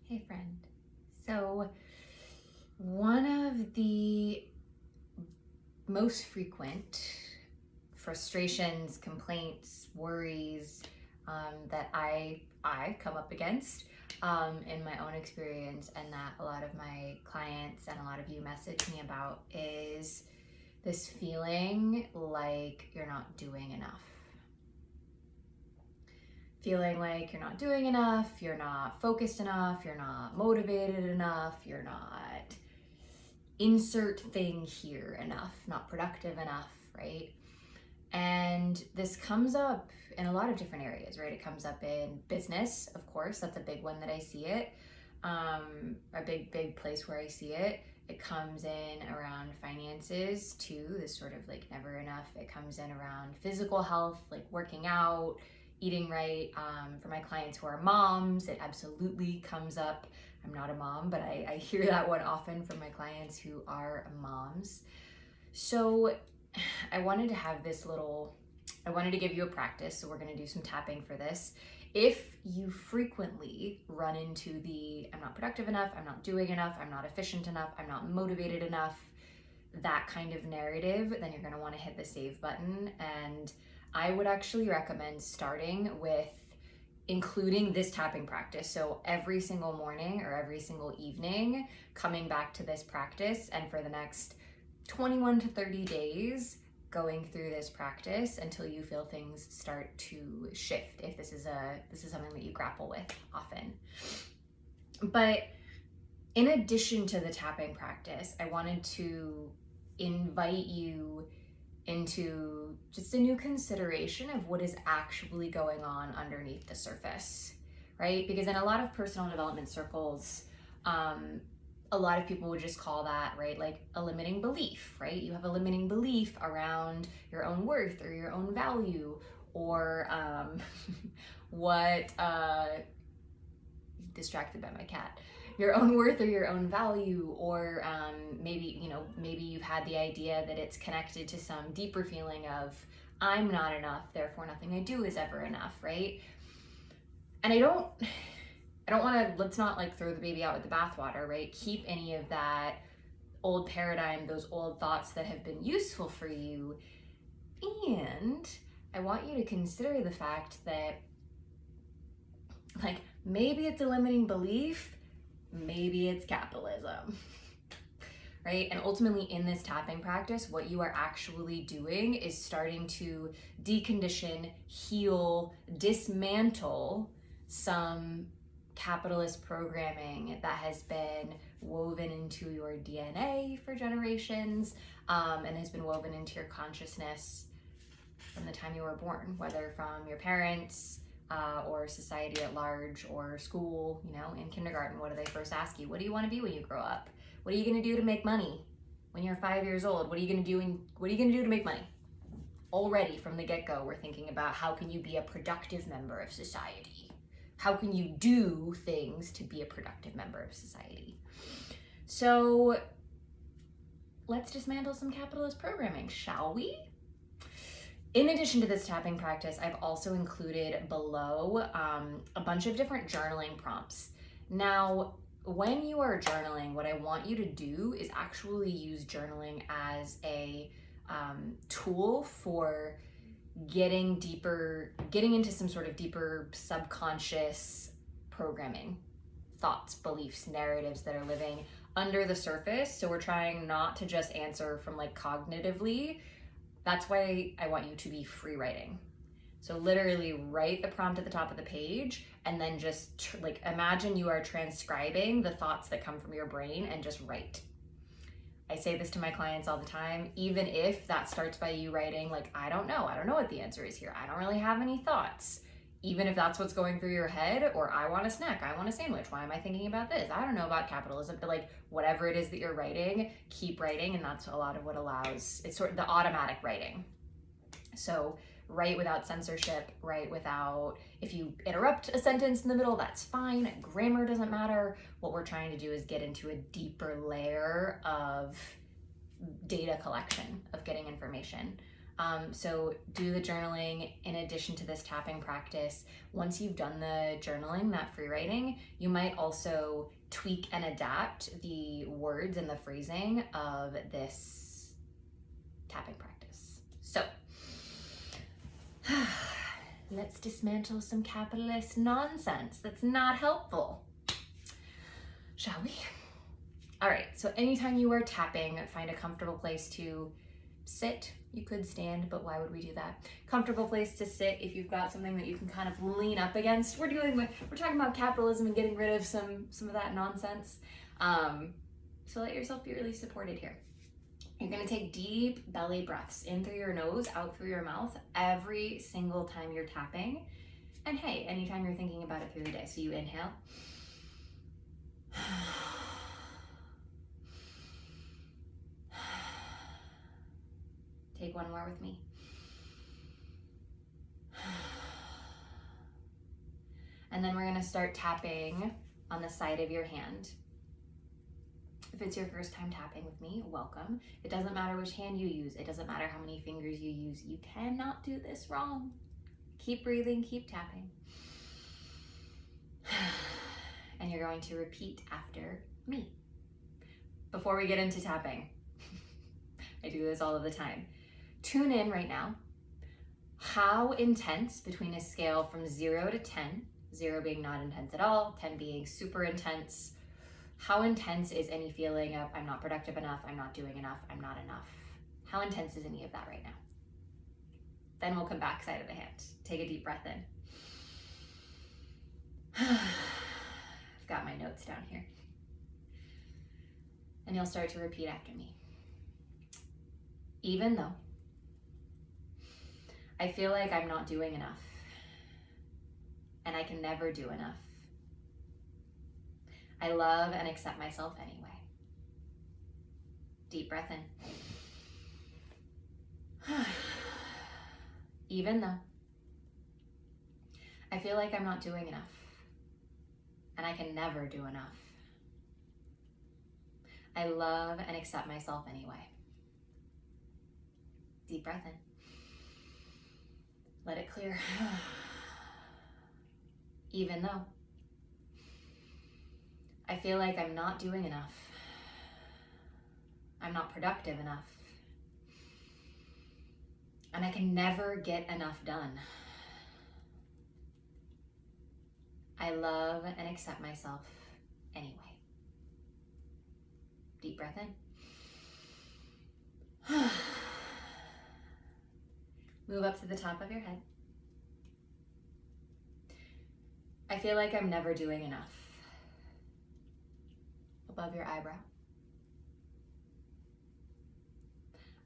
Hey friend. So one of the most frequent frustrations, complaints, worries that I come up against in my own experience, and that a lot of my clients and a lot of you message me about, is this feeling like you're not doing enough. Feeling like you're not doing enough, you're not focused enough, you're not motivated enough, you're not insert thing here enough, not productive enough, right? And this comes up in a lot of different areas, right? It comes up in business, of course, that's a big one that I see it. A big place where I see it. It comes in around finances too, this sort of like never enough. It comes in around physical health, like working out, eating right. For my clients who are moms, it absolutely comes up. I'm not a mom, but I hear that one often from my clients who are moms. So I wanted to give you a practice. So we're going to do some tapping for this. If you frequently run into the I'm not productive enough, I'm not doing enough, I'm not efficient enough, I'm not motivated enough, that kind of narrative, then you're going to want to hit the save button. And I would actually recommend starting with including this tapping practice. So every single morning or every single evening, coming back to this practice, and for the next 21 to 30 days, going through this practice until you feel things start to shift, if this is something that you grapple with often. But in addition to the tapping practice, I wanted to invite you into just a new consideration of what is actually going on underneath the surface, right? Because in a lot of personal development circles, a lot of people would just call that, right, like a limiting belief, right? You have a limiting belief around your own worth or your own value, or distracted by my cat, your own worth or your own value, or maybe you've had the idea that it's connected to some deeper feeling of I'm not enough, therefore nothing I do is ever enough, right? And I don't want to, let's not like throw the baby out with the bathwater, right? Keep any of that old paradigm, those old thoughts that have been useful for you. And I want you to consider the fact that, like, maybe it's a limiting belief, maybe it's capitalism, right? And ultimately in this tapping practice, what you are actually doing is starting to decondition, heal, dismantle some capitalist programming that has been woven into your DNA for generations, and has been woven into your consciousness from the time you were born, whether from your parents, or society at large, or school. In kindergarten, what do they first ask you? What do you want to be when you grow up? What are you going to do to make money when you're 5 years old? What are you going to do to make money? Already from the get-go, we're thinking about how can you be a productive member of society? How can you do things to be a productive member of society? So let's dismantle some capitalist programming, shall we? In addition to this tapping practice, I've also included below a bunch of different journaling prompts. Now, when you are journaling, what I want you to do is actually use journaling as a tool for getting into some sort of deeper subconscious programming, thoughts, beliefs, narratives that are living under the surface. So we're trying not to just answer from like cognitively. That's why I want you to be free writing. So literally write the prompt at the top of the page, and then just imagine you are transcribing the thoughts that come from your brain, and just write. I say this to my clients all the time, even if that starts by you writing like, I don't know what the answer is here. I don't really have any thoughts. Even if that's what's going through your head, or I want a snack, I want a sandwich, why am I thinking about this? I don't know about capitalism, but like whatever it is that you're writing, keep writing. And that's a lot of what allows, it's sort of the automatic writing. So write without censorship, write without, if you interrupt a sentence in the middle, that's fine. Grammar doesn't matter. What we're trying to do is get into a deeper layer of data collection, of getting information. So do the journaling in addition to this tapping practice. Once you've done the journaling, that free writing, you might also tweak and adapt the words and the phrasing of this tapping practice. So let's dismantle some capitalist nonsense that's not helpful, shall we? All right, so anytime you are tapping, find a comfortable place to sit. You could stand, but why would we do that? Comfortable place to sit. If you've got something that you can kind of lean up against. We're talking about capitalism and getting rid of some of that nonsense. So let yourself be really supported here. You're gonna take deep belly breaths in through your nose, out through your mouth, every single time you're tapping. And hey, anytime you're thinking about it through the day. So you inhale. Take one more with me. And then we're gonna start tapping on the side of your hand. If it's your first time tapping with me, welcome. It doesn't matter which hand you use. It doesn't matter how many fingers you use. You cannot do this wrong. Keep breathing, keep tapping. And you're going to repeat after me. Before we get into tapping, I do this all of the time. Tune in right now. How intense, between a scale from 0 to 10, 0 being not intense at all, 10 being super intense, how intense is any feeling of I'm not productive enough, I'm not doing enough, I'm not enough? How intense is any of that right now? Then we'll come back side of the hand. Take a deep breath in. I've got my notes down here. And you'll start to repeat after me. Even though I feel like I'm not doing enough, and I can never do enough, I love and accept myself anyway. Deep breath in. Even though I feel like I'm not doing enough, and I can never do enough, I love and accept myself anyway. Deep breath in. Let it clear. Even though I feel like I'm not doing enough, I'm not productive enough, and I can never get enough done, I love and accept myself anyway. Deep breath in. Move up to the top of your head. I feel like I'm never doing enough. Above your eyebrow.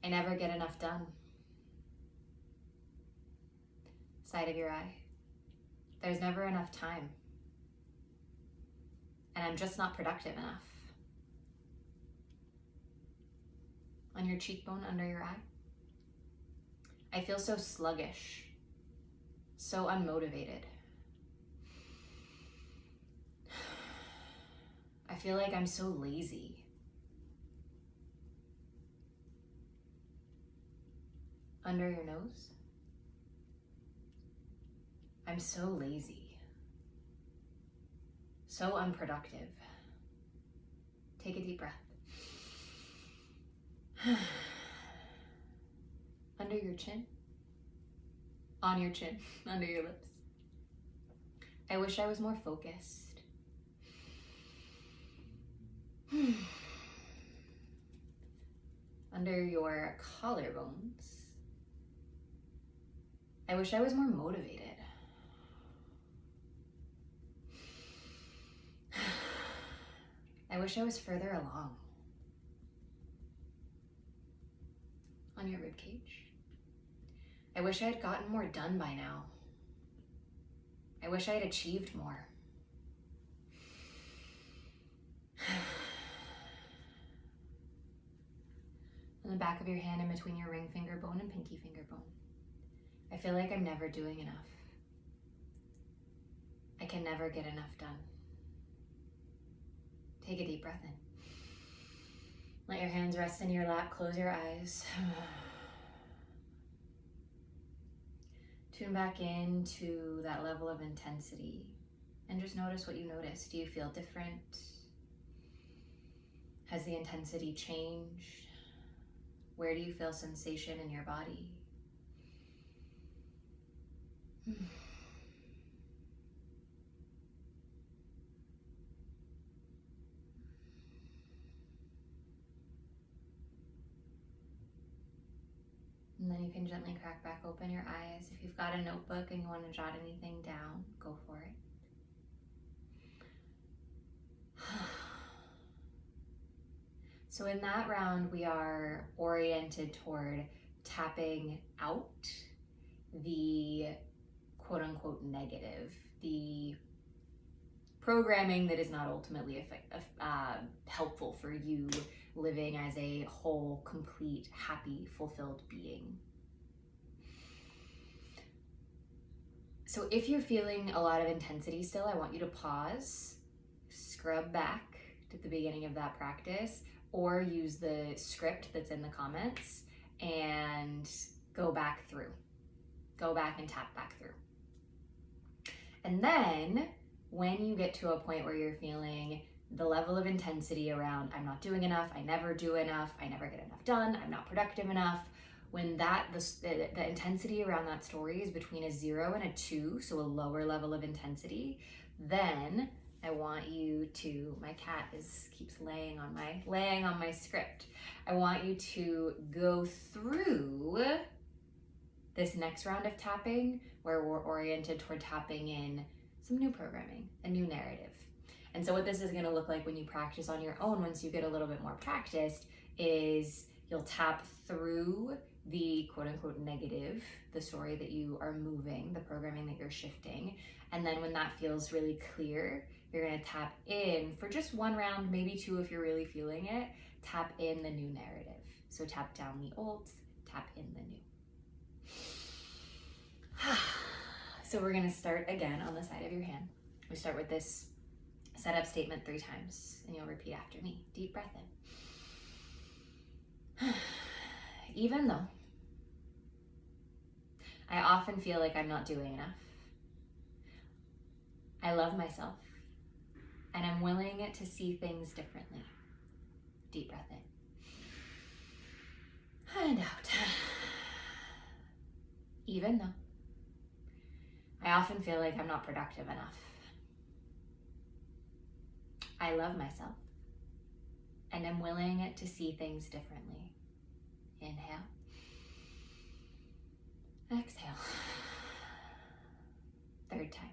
I never get enough done. Side of your eye. There's never enough time. And I'm just not productive enough. On your cheekbone under your eye. I feel so sluggish, so unmotivated. I feel like I'm so lazy. Under your nose. I'm so lazy, so unproductive. Take a deep breath. Under your chin, on your chin, under your lips. I wish I was more focused. Under your collarbones. I wish I was more motivated. I wish I was further along. On your ribcage. I wish I had gotten more done by now. I wish I had achieved more. On the back of your hand, in between your ring finger bone and pinky finger bone. I feel like I'm never doing enough. I can never get enough done. Take a deep breath in. Let your hands rest in your lap, close your eyes. Tune back into that level of intensity and just notice what you notice. Do you feel different? Has the intensity changed? Where do you feel sensation in your body? And then you can gently crack back open your eyes. If you've got a notebook and you want to jot anything down, go for it. So in that round, we are oriented toward tapping out the quote unquote negative, the programming that is not ultimately helpful for you living as a whole, complete, happy, fulfilled being. So if you're feeling a lot of intensity still, I want you to pause, scrub back to the beginning of that practice, or use the script that's in the comments and go back through. Go back and tap back through. And then when you get to a point where you're feeling the level of intensity around I'm not doing enough, I never do enough, I never get enough done, I'm not productive enough, when the intensity around that story is between a 0 and a 2, so a lower level of intensity, then I want you to, my cat keeps laying on my script. I want you to go through this next round of tapping where we're oriented toward tapping in some new programming, a new narrative. And so what this is going to look like when you practice on your own, once you get a little bit more practiced, is you'll tap through the quote unquote negative, the story that you are moving, the programming that you're shifting. And then when that feels really clear, you're going to tap in for just one round, maybe 2 if you're really feeling it, tap in the new narrative. So tap down the old, tap in the new. So we're going to start again on the side of your hand. We start with this setup statement 3 times, and you'll repeat after me. Deep breath in. Even though I often feel like I'm not doing enough, I love myself, and I'm willing to see things differently. Deep breath in. And out. Even though I often feel like I'm not productive enough, I love myself, and I'm willing to see things differently. Inhale. Exhale. 3rd time.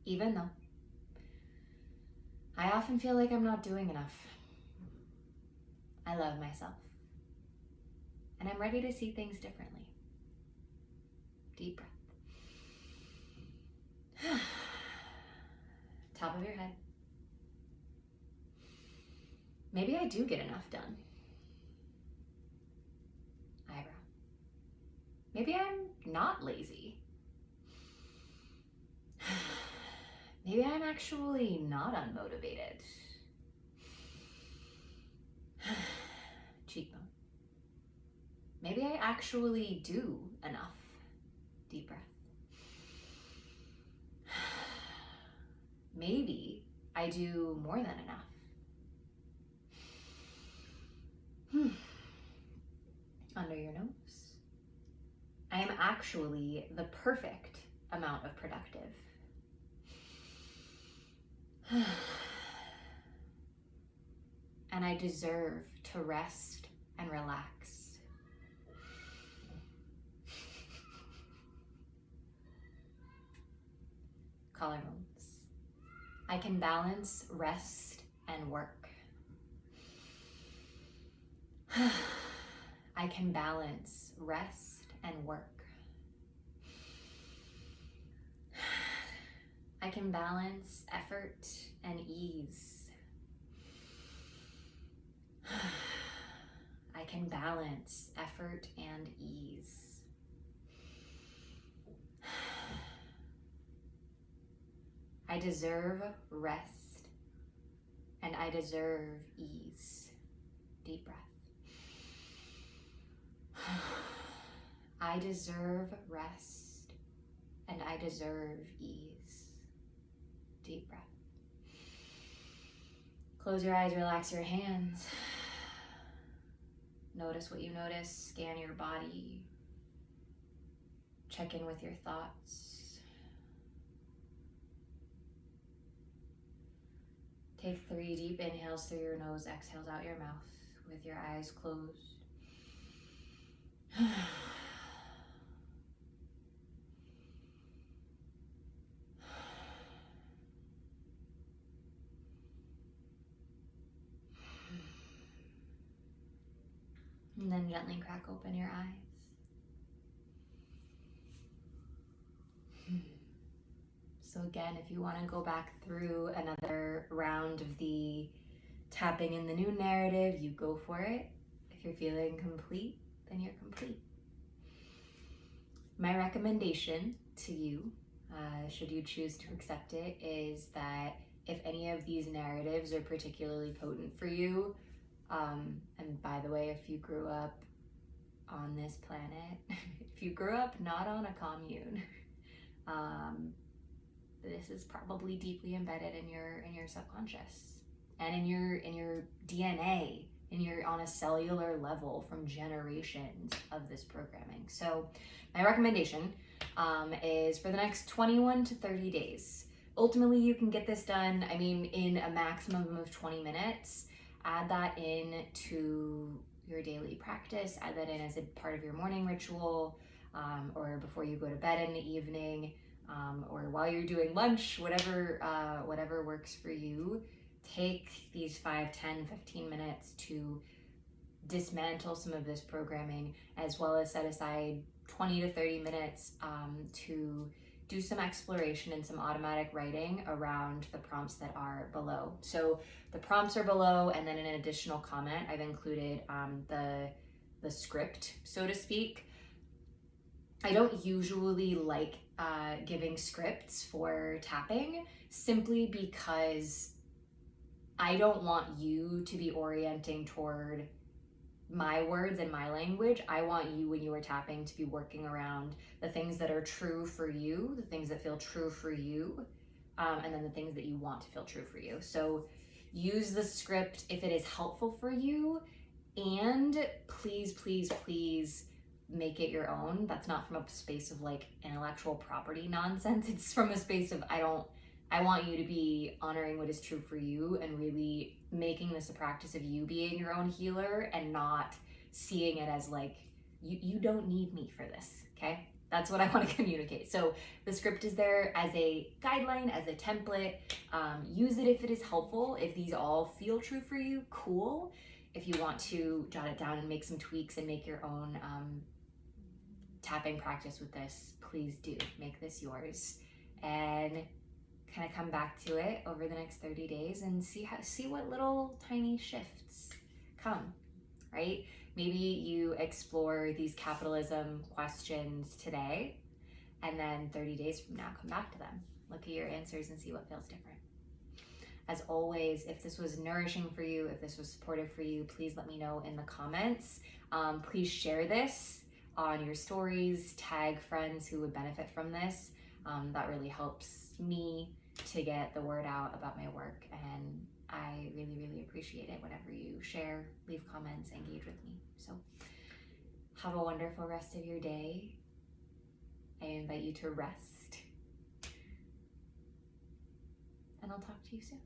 Even though I often feel like I'm not doing enough, I love myself, and I'm ready to see things differently. Deep breath. Top of your head. Maybe I do get enough done. Eyebrow. Maybe I'm not lazy. Maybe I'm actually not unmotivated. Cheekbone. Maybe I actually do enough. Deep breath. Maybe I do more than enough. Under your nose. I am actually the perfect amount of productive. And I deserve to rest and relax. Collarbones. I can balance rest and work. I can balance rest and work. I can balance effort and ease. I can balance effort and ease. I deserve rest and I deserve ease. Deep breath. I deserve rest and I deserve ease. Deep breath. Close your eyes, relax your hands. Notice what you notice, scan your body. Check in with your thoughts. Take 3 deep inhales through your nose, exhales out your mouth with your eyes closed. And then gently crack open your eyes. So again, if you want to go back through another round of the tapping in the new narrative, you go for it. If you're feeling complete, then you're complete. My recommendation to you, should you choose to accept it, is that if any of these narratives are particularly potent for you, and by the way, if you grew up on this planet, if you grew up not on a commune, this is probably deeply embedded in your subconscious and in your DNA, on a cellular level from generations of this programming. So my recommendation is for the next 21 to 30 days. Ultimately, you can get this done, in a maximum of 20 minutes. Add that in to your daily practice. Add that in as a part of your morning ritual, or before you go to bed in the evening, or while you're doing lunch, whatever works for you. Take these 5, 10, 15 minutes to dismantle some of this programming, as well as set aside 20 to 30 minutes to do some exploration and some automatic writing around the prompts that are below. So the prompts are below, and then in an additional comment, I've included the script, so to speak. I don't usually like giving scripts for tapping, simply because I don't want you to be orienting toward my words and my language. I want you, when you are tapping, to be working around the things that are true for you, the things that feel true for you, and then the things that you want to feel true for you. So use the script if it is helpful for you, and please, please, please make it your own. That's not from a space of like intellectual property nonsense. It's from a space of I want you to be honoring what is true for you and really making this a practice of you being your own healer, and not seeing it as like, you don't need me for this, okay? That's what I want to communicate. So the script is there as a guideline, as a template. Use it if it is helpful. If these all feel true for you, cool. If you want to jot it down and make some tweaks and make your own tapping practice with this, please do. Make this yours. And kind of come back to it over the next 30 days and see what little tiny shifts come, right? Maybe you explore these capitalism questions today, and then 30 days from now, come back to them. Look at your answers and see what feels different. As always, if this was nourishing for you, if this was supportive for you, please let me know in the comments. Please share this on your stories, tag friends who would benefit from this. That really helps me to get the word out about my work, and I really, really appreciate it whenever you share, leave comments, engage with me. So have a wonderful rest of your day. I invite you to rest, and I'll talk to you soon.